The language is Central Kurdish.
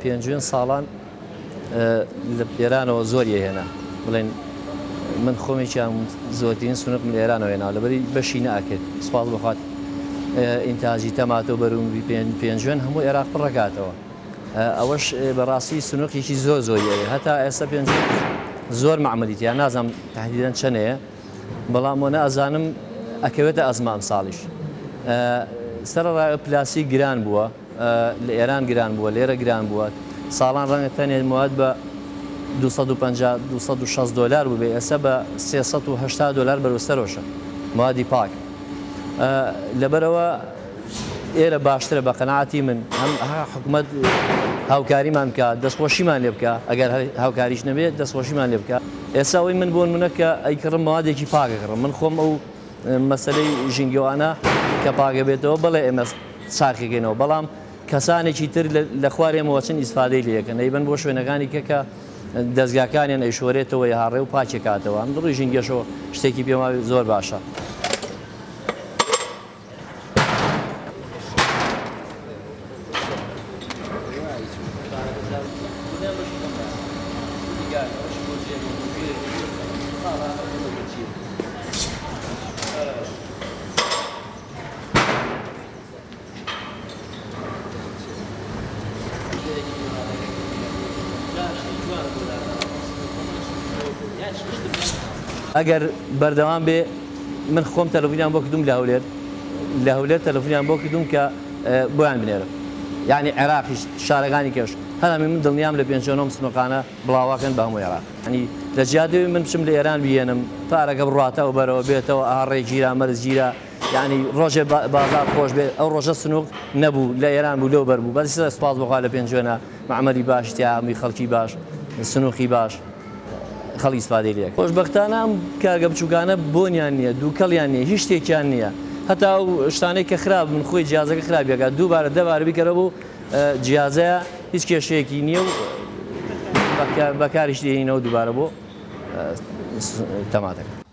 پێنجوێن ساڵان لە ئێرانەوە زۆریە هێنا بڵێن من خۆمێکیان زۆرترین سنووق من ئێرانەوە هێنا لەبەری بەشی ناکرد سوپاس بخوات ئینتاجی تەماتۆ بەروونبی پێنجوێن هەموو عێراق پڕەکاتەوە ئەوەش بەڕاستی سنووقێکی زۆر زۆریە هەتا ئێستا پێنجوێن زۆر معمەلیتیان نازانم تهدیدەن چەندەیە بەڵام وەنە ئەزانم ئەکەوێتە ئەزمام ساڵیش سەرڕای پلاسی گران بووە لە ئێران گران بووە لێرە گران بووە ساڵان ڕەنگە تەنێ مواد بە 250-260 دلار بوو بێ ئێستا بە 380 دلار بەرەوسەرۆشە موادی پاک لەبەرەوە ئێرە باشترە بە قەناعەتی من هەم حکوومەت هاوکاریمان بکە دەستخۆشیمان لێ بکە ئەگەر هاوکاریش نەبێت دەستخۆشیمان لێ بکە ئێستا ئەوەی من بۆ منە کە ئەیکڕم موادێکی پاکەکڕم من خۆم ئەو مەسەلەی ژینگەوانە کە پاکە بێتەوە بەڵێ ئێمە چاکەکەینەوە بەڵام کەسانێکی تر لە خوارێمەوە چەند ئیسفادەی لەکەن ئەیبەن بۆ شوێنەکانی کە دەستگاکانیان ئەیشۆرێتەوە یا هاڕێ و پاکێکاتەوە ئەم دڵی ژینگەشەوە شتێکی پێما زۆر باشە. ئەگەر بەردەوام بێ من خۆم تەلەفۆنیان بۆ کردوم لە هەولێر تەلەفۆنیان بۆ کردوم کە بۆیان بنێرە یعنی عێراقیش شارەکانی کەش هەڵامی من دڵنیام لە پێنجۆنەوەم سنووقانە بڵاوەکەن بە هەموو عێراق ینی لە جیادەوەی من بچم لە ئێران بێنم پارەکە بڕاتەوە بەرەوە بێتەوە ئاڕێ گیرا مەرز گیرە ینی ڕۆژێ بازار خۆش بێت ئەو ڕۆژە سنووق نەبوو لە ئێران بوو لەو بەربوو بەس سوپاس بخوا لە پێنجۆنە معمەلی باش تیامی خەڵکی باش سنووقی باش خەڵی ئیسفادەی لێک خۆشبەختانە ئەم کارگە بچووکانە بۆنیان نییە دووکەڵیان نییە هیچ شتێکیان نییە هەتا ئەو شتانەی کە خراپ من خۆی جیازەکە خراپێکە دووبارە دەبارە بیکەرە بوو جیازەیە هیچ کێشەیەکی نییە و بەکاریش دێنینەوە دووبارە بۆ تەماتەکە.